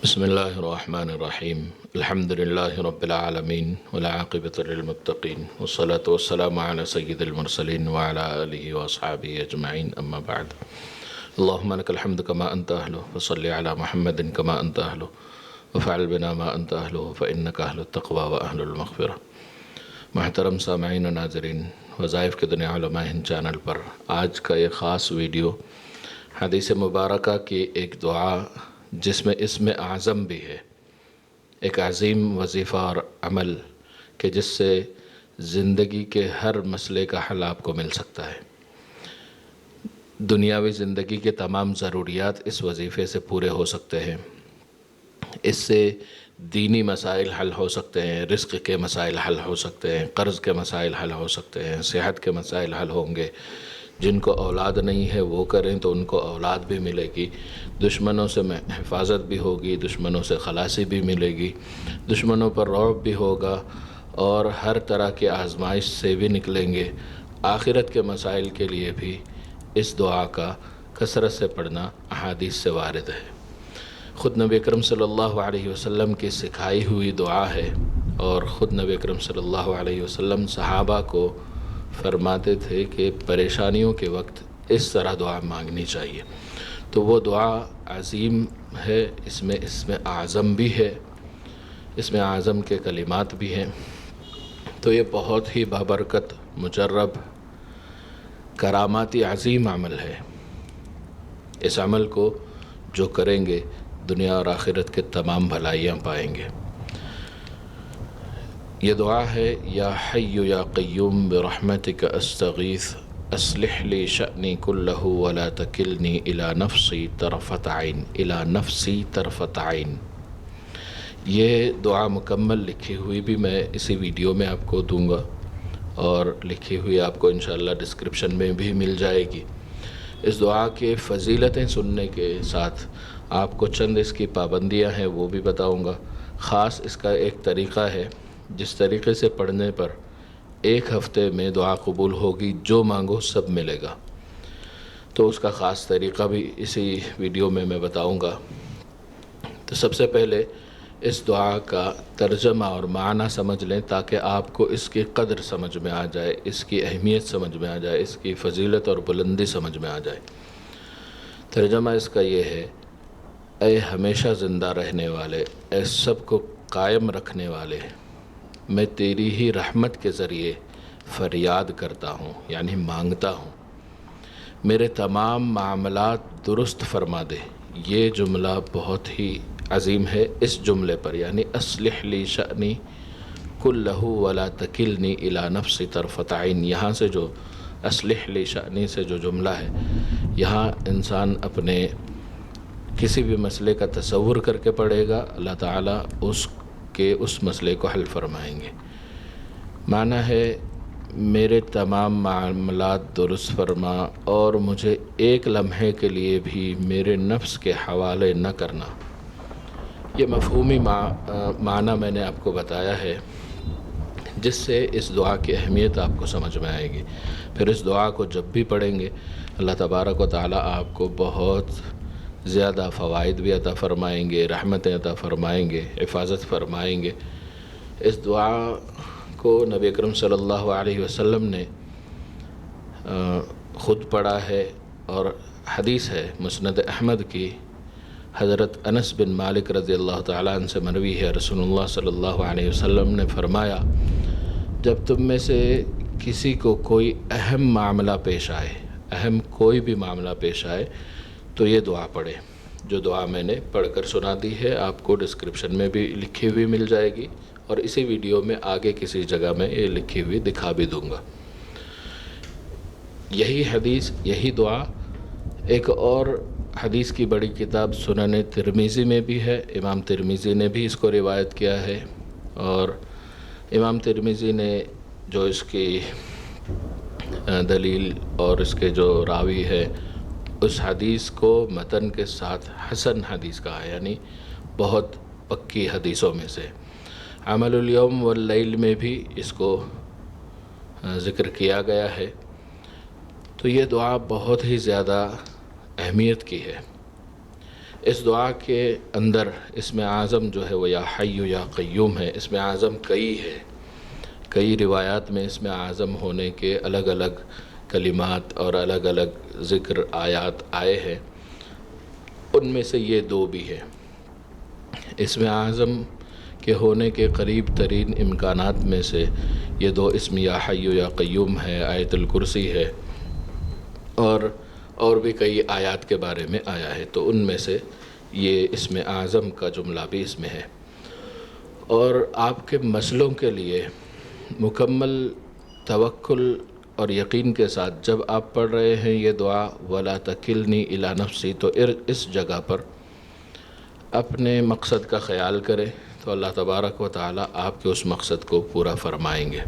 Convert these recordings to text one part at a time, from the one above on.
بسم اللہ الرحمن الرحیم الحمد للہ رب العالمین والعاقبۃ للمتقین والصلاة والسلام علی سید المرسلین وعلی آلہ واصحابہ اجمعین اما بعد اللہم لک الحمد کما انت اہلہ فصلی علی محمد کما انت اہلہ وفعل بنا ما انت اہلہ فانک اہل التقوی واہل المغفرہ۔ محترم سامعین و ناظرین، وظائف کے دنیا علماء ہند چینل پر آج کا یہ خاص ویڈیو حدیث مبارکہ کی ایک دعا جس میں اسم اعظم بھی ہے، ایک عظیم وظیفہ اور عمل کہ جس سے زندگی کے ہر مسئلے کا حل آپ کو مل سکتا ہے۔ دنیاوی زندگی کے تمام ضروریات اس وظیفے سے پورے ہو سکتے ہیں، اس سے دینی مسائل حل ہو سکتے ہیں، رزق کے مسائل حل ہو سکتے ہیں، قرض کے مسائل حل ہو سکتے ہیں، صحت کے مسائل حل ہوں گے۔ جن کو اولاد نہیں ہے وہ کریں تو ان کو اولاد بھی ملے گی، دشمنوں سے حفاظت بھی ہوگی، دشمنوں سے خلاصی بھی ملے گی، دشمنوں پر رعب بھی ہوگا اور ہر طرح کی آزمائش سے بھی نکلیں گے۔ آخرت کے مسائل کے لیے بھی اس دعا کا کثرت سے پڑھنا احادیث سے وارد ہے۔ خود نبی اکرم صلی اللہ علیہ وسلم کی سکھائی ہوئی دعا ہے، اور خود نبی اکرم صلی اللہ علیہ وسلم صحابہ کو فرماتے تھے کہ پریشانیوں کے وقت اس طرح دعا مانگنی چاہیے۔ تو وہ دعا عظیم ہے، اس میں اسم اعظم بھی ہے، اسم اعظم کے کلمات بھی ہیں۔ تو یہ بہت ہی بابرکت، مجرب، کراماتی عظیم عمل ہے۔ اس عمل کو جو کریں گے دنیا اور آخرت کے تمام بھلائیاں پائیں گے۔ یہ دعا ہے: یا حی یا قیوم برحمتک استغیث اصلح لی شأنی کلہ ولا تکلنی الی نفسی طرفۃ عین، الی نفسی طرفۃ عین۔ یہ دعا مکمل لکھی ہوئی بھی میں اسی ویڈیو میں آپ کو دوں گا، اور لکھی ہوئی آپ کو انشاءاللہ ڈسکرپشن میں بھی مل جائے گی۔ اس دعا کے فضیلتیں سننے کے ساتھ آپ کو چند اس کی پابندیاں ہیں وہ بھی بتاؤں گا۔ خاص اس کا ایک طریقہ ہے، جس طریقے سے پڑھنے پر ایک ہفتے میں دعا قبول ہوگی، جو مانگو سب ملے گا۔ تو اس کا خاص طریقہ بھی اسی ویڈیو میں بتاؤں گا۔ تو سب سے پہلے اس دعا کا ترجمہ اور معنی سمجھ لیں تاکہ آپ کو اس کی قدر سمجھ میں آ جائے، اس کی اہمیت سمجھ میں آ جائے، اس کی فضیلت اور بلندی سمجھ میں آ جائے۔ ترجمہ اس کا یہ ہے: اے ہمیشہ زندہ رہنے والے، اے سب کو قائم رکھنے والے، میں تیری ہی رحمت کے ذریعے فریاد کرتا ہوں، یعنی مانگتا ہوں، میرے تمام معاملات درست فرما دے۔ یہ جملہ بہت ہی عظیم ہے۔ اس جملے پر یعنی اصلح لی شأنی کلہ ولا تکلنی الی نفسی طرفۃ عین، یہاں سے جو اصلح لی شأنی سے جو جملہ ہے، یہاں انسان اپنے کسی بھی مسئلے کا تصور کر کے پڑھے گا، اللہ تعالیٰ اس مسئلے کو حل فرمائیں گے۔ معنی ہے: میرے تمام معاملات درست فرما اور مجھے ایک لمحے کے لیے بھی میرے نفس کے حوالے نہ کرنا۔ یہ مفہومی معنی میں نے آپ کو بتایا ہے، جس سے اس دعا کی اہمیت آپ کو سمجھ میں آئے گی۔ پھر اس دعا کو جب بھی پڑھیں گے اللہ تبارک و تعالیٰ آپ کو بہت زیادہ فوائد بھی عطا فرمائیں گے، رحمتیں عطا فرمائیں گے، حفاظت فرمائیں گے۔ اس دعا کو نبی اکرم صلی اللہ علیہ وسلم نے خود پڑھا ہے، اور حدیث ہے مسند احمد کی، حضرت انس بن مالک رضی اللہ تعالیٰ عنہ سے مروی ہے، رسول اللہ صلی اللہ علیہ وسلم نے فرمایا: جب تم میں سے کسی کو کوئی اہم معاملہ پیش آئے، اہم کوئی بھی معاملہ پیش آئے، تو یہ دعا پڑھے۔ جو دعا میں نے پڑھ کر سنا دی ہے، آپ کو ڈسکرپشن میں بھی لکھی ہوئی مل جائے گی، اور اسی ویڈیو میں آگے کسی جگہ میں یہ لکھی ہوئی دکھا بھی دوں گا۔ یہی حدیث، یہی دعا ایک اور حدیث کی بڑی کتاب سنن ترمذی میں بھی ہے۔ امام ترمذی نے بھی اس کو روایت کیا ہے، اور امام ترمذی نے جو اس کی دلیل اور اس کے جو راوی ہے، اس حدیث کو متن کے ساتھ حسن حدیث کہا ہے، یعنی بہت پکی حدیثوں میں سے۔ عمل الیوم واللیل میں بھی اس کو ذکر کیا گیا ہے۔ تو یہ دعا بہت ہی زیادہ اہمیت کی ہے۔ اس دعا کے اندر اسم اعظم جو ہے وہ یا حی یا قیوم ہے۔ اسم اعظم کئی ہے، کئی روایات میں اسم اعظم ہونے کے الگ الگ کلمات اور الگ الگ ذکر آیات آئے ہیں، ان میں سے یہ دو بھی ہے۔ اسم اعظم کے ہونے کے قریب ترین امکانات میں سے یہ دو اسم یا حی یا قیوم ہے، آیت الکرسی ہے، اور بھی کئی آیات کے بارے میں آیا ہے، تو ان میں سے یہ اسم اعظم کا جملہ بھی اس میں ہے۔ اور آپ کے مسئلوں کے لیے مکمل توکل اور یقین کے ساتھ جب آپ پڑھ رہے ہیں یہ دعا وَلَا تَكِلْنِي إِلَىٰ نَفْسِي، تو اس جگہ پر اپنے مقصد کا خیال کریں تو اللہ تبارک و تعالی آپ کے اس مقصد کو پورا فرمائیں گے۔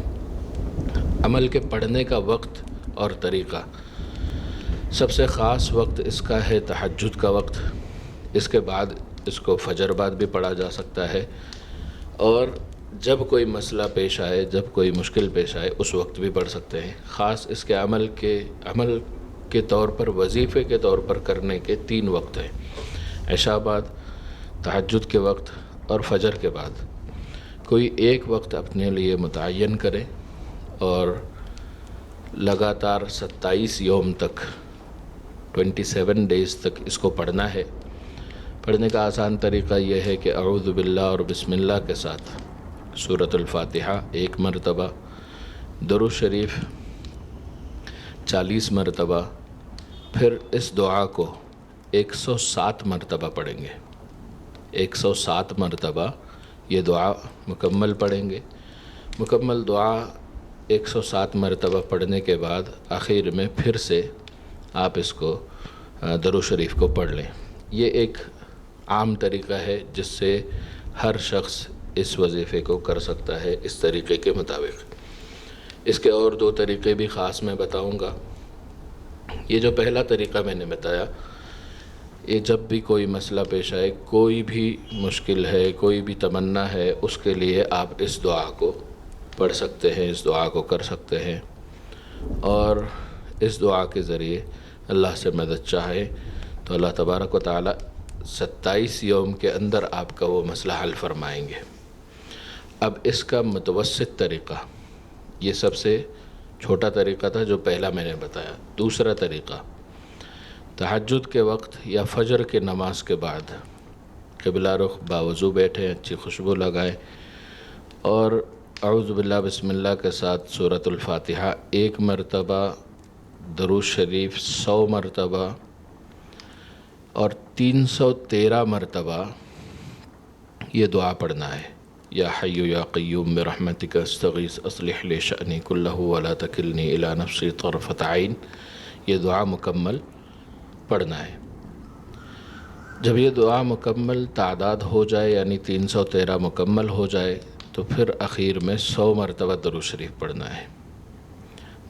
عمل کے پڑھنے کا وقت اور طریقہ، سب سے خاص وقت اس کا ہے تہجد کا وقت، اس کے بعد اس کو فجر بعد بھی پڑھا جا سکتا ہے، اور جب کوئی مسئلہ پیش آئے، جب کوئی مشکل پیش آئے اس وقت بھی پڑھ سکتے ہیں۔ خاص اس کے عمل کے طور پر، وظیفے کے طور پر کرنے کے 3 وقت ہیں، عشاء بعد، تہجد کے وقت اور فجر کے بعد۔ کوئی ایک وقت اپنے لیے متعین کرے اور لگاتار 27 یوم تک، 27 ڈیز تک اس کو پڑھنا ہے۔ پڑھنے کا آسان طریقہ یہ ہے کہ اعوذ باللہ اور بسم اللہ کے ساتھ سورۃ الفاتحہ 1 مرتبہ، درود شریف 40 مرتبہ، پھر اس دعا کو 107 مرتبہ پڑھیں گے۔ 107 مرتبہ یہ دعا مکمل پڑھیں گے۔ مکمل دعا 107 مرتبہ پڑھنے کے بعد آخر میں پھر سے آپ اس کو درود شریف کو پڑھ لیں۔ یہ ایک عام طریقہ ہے جس سے ہر شخص اس وظیفے کو کر سکتا ہے اس طریقے کے مطابق۔ اس کے اور 2 طریقے بھی خاص میں بتاؤں گا۔ یہ جو پہلا طریقہ میں نے بتایا، یہ جب بھی کوئی مسئلہ پیش آئے، کوئی بھی مشکل ہے، کوئی بھی تمنا ہے، اس کے لیے آپ اس دعا کو پڑھ سکتے ہیں، اس دعا کو کر سکتے ہیں، اور اس دعا کے ذریعے اللہ سے مدد چاہے تو اللہ تبارک و تعالی 27 یوم کے اندر آپ کا وہ مسئلہ حل فرمائیں گے۔ اب اس کا متوسط طریقہ، یہ سب سے چھوٹا طریقہ تھا جو پہلا میں نے بتایا۔ دوسرا طریقہ، تہجد کے وقت یا فجر کے نماز کے بعد قبلہ رخ باوضو بیٹھیں، اچھی خوشبو لگائیں، اور اعوذ باللہ بسم اللہ کے ساتھ سورۃ الفاتحہ 1 مرتبہ، درود شریف 100 مرتبہ اور 313 مرتبہ یہ دعا پڑھنا ہے۔ یا حی یا قیوم برحمتک استغیث اصلح لی شأنی کلہ ولا تکلنی الی نفسی طرفۃ عین، یہ دعا مکمل پڑھنا ہے۔ جب یہ دعا مکمل تعداد ہو جائے، یعنی 313 مکمل ہو جائے، تو پھر اخیر میں 100 مرتبہ درود شریف پڑھنا ہے۔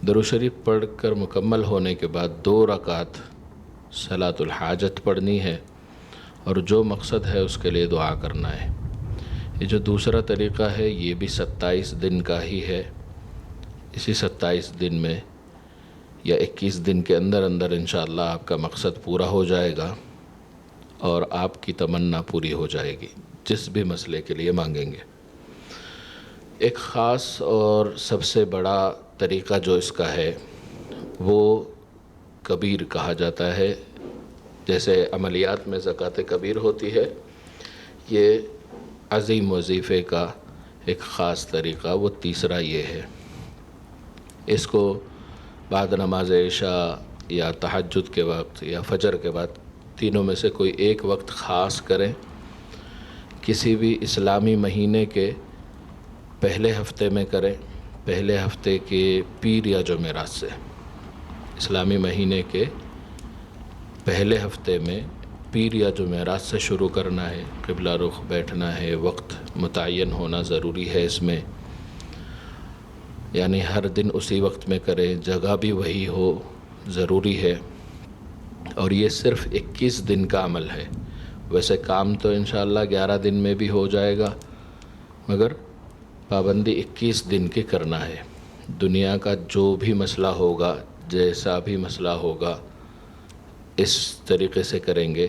درود شریف پڑھ کر مکمل ہونے کے بعد 2 رکعت صلاۃ الحاجت پڑھنی ہے، اور جو مقصد ہے اس کے لیے دعا کرنا ہے۔ یہ جو دوسرا طریقہ ہے یہ بھی 27 دن کا ہی ہے۔ اسی 27 دن میں یا 21 دن کے اندر اندر انشاءاللہ آپ کا مقصد پورا ہو جائے گا اور آپ کی تمنا پوری ہو جائے گی، جس بھی مسئلے کے لیے مانگیں گے۔ ایک خاص اور سب سے بڑا طریقہ جو اس کا ہے وہ کبیر کہا جاتا ہے۔ جیسے عملیات میں زکوٰۃ کبیر ہوتی ہے، یہ عظیم وظیفے کا ایک خاص طریقہ وہ تیسرا یہ ہے۔ اس کو بعد نماز عشاء یا تہجد کے وقت یا فجر کے بعد، تینوں میں سے کوئی ایک وقت خاص کریں۔ کسی بھی اسلامی مہینے کے پہلے ہفتے میں کریں، پہلے ہفتے کے پیر یا جمعرات سے۔ اسلامی مہینے کے پہلے ہفتے میں پیر یا جمعرات سے شروع کرنا ہے، قبلہ رخ بیٹھنا ہے، وقت متعین ہونا ضروری ہے اس میں، یعنی ہر دن اسی وقت میں کریں، جگہ بھی وہی ہو ضروری ہے، اور یہ صرف 21 دن کا عمل ہے۔ ویسے کام تو انشاءاللہ 11 دن میں بھی ہو جائے گا، مگر پابندی 21 دن کی کرنا ہے۔ دنیا کا جو بھی مسئلہ ہوگا، جیسا بھی مسئلہ ہوگا، اس طریقے سے کریں گے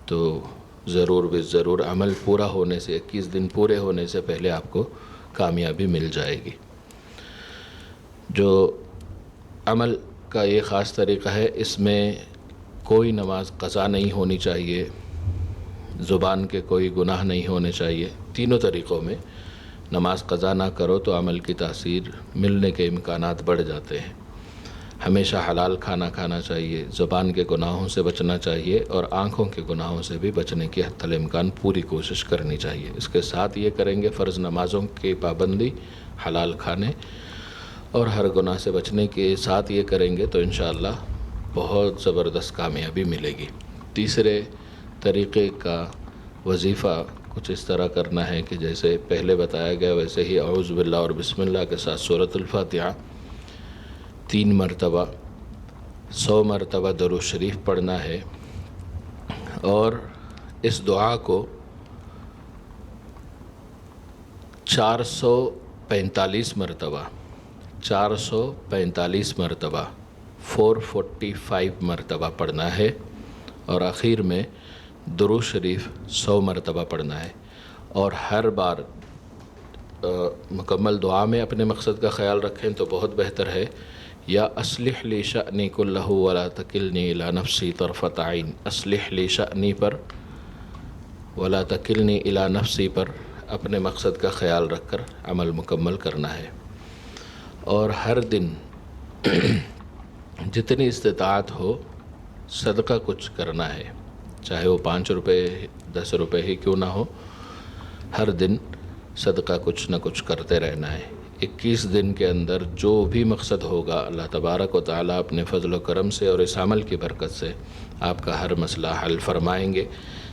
تو ضرور ضرور عمل پورا ہونے سے 21 دن پورے ہونے سے پہلے آپ کو کامیابی مل جائے گی۔ جو عمل کا یہ خاص طریقہ ہے، اس میں کوئی نماز قضا نہیں ہونی چاہیے، زبان کے کوئی گناہ نہیں ہونے چاہیے۔ تینوں طریقوں میں نماز قضا نہ کرو تو عمل کی تاثیر ملنے کے امکانات بڑھ جاتے ہیں۔ ہمیشہ حلال کھانا کھانا چاہیے، زبان کے گناہوں سے بچنا چاہیے، اور آنکھوں کے گناہوں سے بھی بچنے کی حتی الامکان پوری کوشش کرنی چاہیے۔ اس کے ساتھ یہ کریں گے فرض نمازوں کی پابندی، حلال کھانے اور ہر گناہ سے بچنے کے ساتھ یہ کریں گے تو انشاءاللہ بہت زبردست کامیابی ملے گی۔ تیسرے طریقے کا وظیفہ کچھ اس طرح کرنا ہے کہ جیسے پہلے بتایا گیا ویسے ہی اعوذ باللہ اور بسم اللہ کے ساتھ سورۃ الفاتحہ 3 مرتبہ 100 مرتبہ درود شریف پڑھنا ہے، اور اس دعا کو 445 مرتبہ 445 مرتبہ پڑھنا ہے، اور آخر میں درود شریف 100 مرتبہ پڑھنا ہے۔ اور ہر بار مکمل دعا میں اپنے مقصد کا خیال رکھیں تو بہت بہتر ہے۔ یا اصلح لی شأنی کلہ ولا تکلنی الی نفسی طرفۃ عین، اصلح لی شأنی پر ولا تکلنی الی نفسی پر اپنے مقصد کا خیال رکھ کر عمل مکمل کرنا ہے۔ اور ہر دن جتنی استطاعت ہو صدقہ کچھ کرنا ہے، چاہے وہ 5 روپے 10 روپے ہی کیوں نہ ہو، ہر دن صدقہ کچھ نہ کچھ کرتے رہنا ہے۔ 21 دن کے اندر جو بھی مقصد ہوگا اللہ تبارک و تعالیٰ اپنے فضل و کرم سے اور اس عمل کی برکت سے آپ کا ہر مسئلہ حل فرمائیں گے،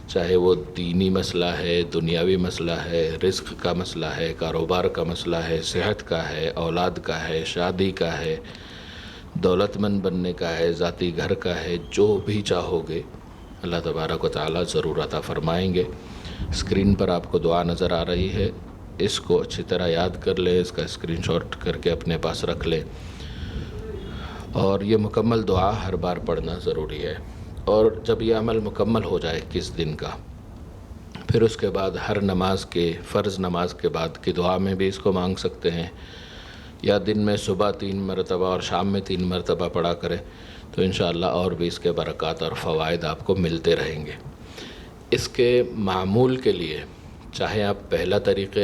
چاہے وہ دینی مسئلہ ہے، دنیاوی مسئلہ ہے، رزق کا مسئلہ ہے، کاروبار کا مسئلہ ہے، صحت کا ہے، اولاد کا ہے، شادی کا ہے، دولت مند بننے کا ہے، ذاتی گھر کا ہے، جو بھی چاہو گے اللہ تبارک و تعالیٰ ضرور عطا فرمائیں گے۔ اسکرین پر آپ کو دعا نظر آ رہی ہے، اس کو اچھی طرح یاد کر لیں، اس کا اسکرین شاٹ کر کے اپنے پاس رکھ لیں، اور یہ مکمل دعا ہر بار پڑھنا ضروری ہے۔ اور جب یہ عمل مکمل ہو جائے 21 دن کا، پھر اس کے بعد ہر نماز کے فرض نماز کے بعد کی دعا میں بھی اس کو مانگ سکتے ہیں، یا دن میں صبح 3 مرتبہ اور شام میں 3 مرتبہ پڑھا کریں تو انشاءاللہ اور بھی اس کے برکات اور فوائد آپ کو ملتے رہیں گے۔ اس کے معمول کے لیے چاہے آپ پہلا طریقہ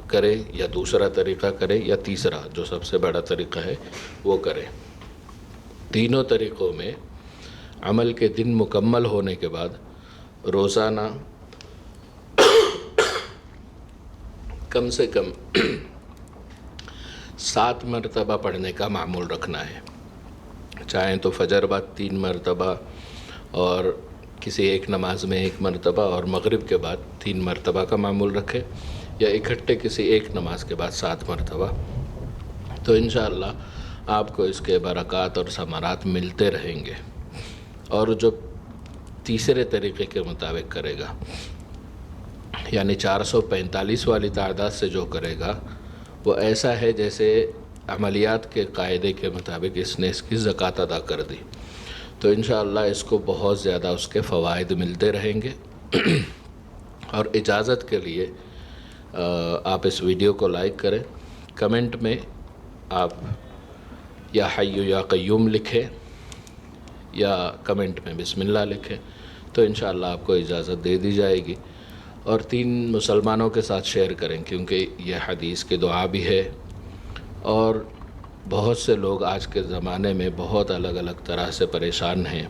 کریں یا دوسرا طریقہ کریں یا تیسرا جو سب سے بڑا طریقہ ہے وہ کریں، تینوں طریقوں میں عمل کے دن مکمل ہونے کے بعد روزانہ کم سے کم 7 مرتبہ پڑھنے کا معمول رکھنا ہے، چاہیں تو فجر بعد 3 مرتبہ، اور کسی ایک نماز میں 1 مرتبہ، اور مغرب کے بعد 3 مرتبہ کا معمول رکھیں، یا اکٹھے کسی ایک نماز کے بعد 7 مرتبہ، تو انشاءاللہ آپ کو اس کے برکات اور ثمرات ملتے رہیں گے۔ اور جو تیسرے طریقے کے مطابق کرے گا، یعنی 445 والی تعداد سے جو کرے گا، وہ ایسا ہے جیسے عملیات کے قاعدے کے مطابق اس نے اس کی زکوٰۃ ادا کر دی، تو انشاءاللہ اس کو بہت زیادہ اس کے فوائد ملتے رہیں گے۔ اور اجازت کے لیے آپ اس ویڈیو کو لائک کریں، کمنٹ میں آپ یا حی یا قیوم لکھیں، یا کمنٹ میں بسم اللہ لکھیں، تو انشاءاللہ آپ کو اجازت دے دی جائے گی۔ اور 3 مسلمانوں کے ساتھ شیئر کریں، کیونکہ یہ حدیث کی دعا بھی ہے، اور بہت سے لوگ آج کے زمانے میں بہت الگ الگ طرح سے پریشان ہیں،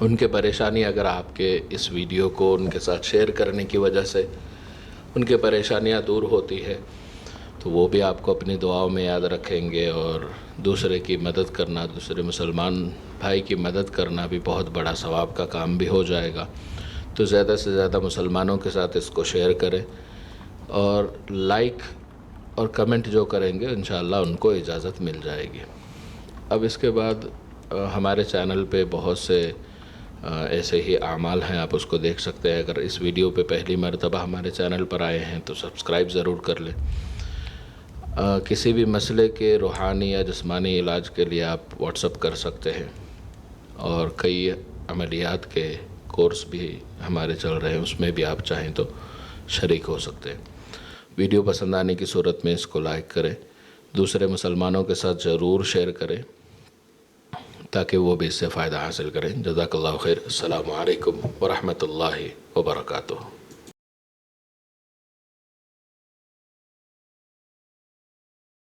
ان کے پریشانی اگر آپ کے اس ویڈیو کو ان کے ساتھ شیئر کرنے کی وجہ سے ان کے پریشانیاں دور ہوتی ہے، تو وہ بھی آپ کو اپنی دعاؤں میں یاد رکھیں گے، اور دوسرے کی مدد کرنا، دوسرے مسلمان بھائی کی مدد کرنا بھی بہت بڑا ثواب کا کام بھی ہو جائے گا۔ تو زیادہ سے زیادہ مسلمانوں کے ساتھ اس کو شیئر کریں، اور لائک اور کمنٹ جو کریں گے انشاءاللہ ان کو اجازت مل جائے گی۔ اب اس کے بعد ہمارے چینل پہ بہت سے ایسے ہی اعمال ہیں، آپ اس کو دیکھ سکتے ہیں۔ اگر اس ویڈیو پہ پہلی مرتبہ ہمارے چینل پر آئے ہیں تو سبسکرائب ضرور کر لیں۔ کسی بھی مسئلے کے روحانی یا جسمانی علاج کے لیے آپ واٹس اپ کر سکتے ہیں، اور کئی عملیات کے کورس بھی ہمارے چل رہے ہیں، اس میں بھی آپ چاہیں تو شریک ہو سکتے ہیں۔ ویڈیو پسند آنے کی صورت میں اس کو لائک کریں، دوسرے مسلمانوں کے ساتھ ضرور شیئر کریں تاکہ وہ بھی اس سے فائدہ حاصل کریں۔ جزاک اللہ خیر۔ السلام علیکم ورحمۃ اللہ وبرکاتہ۔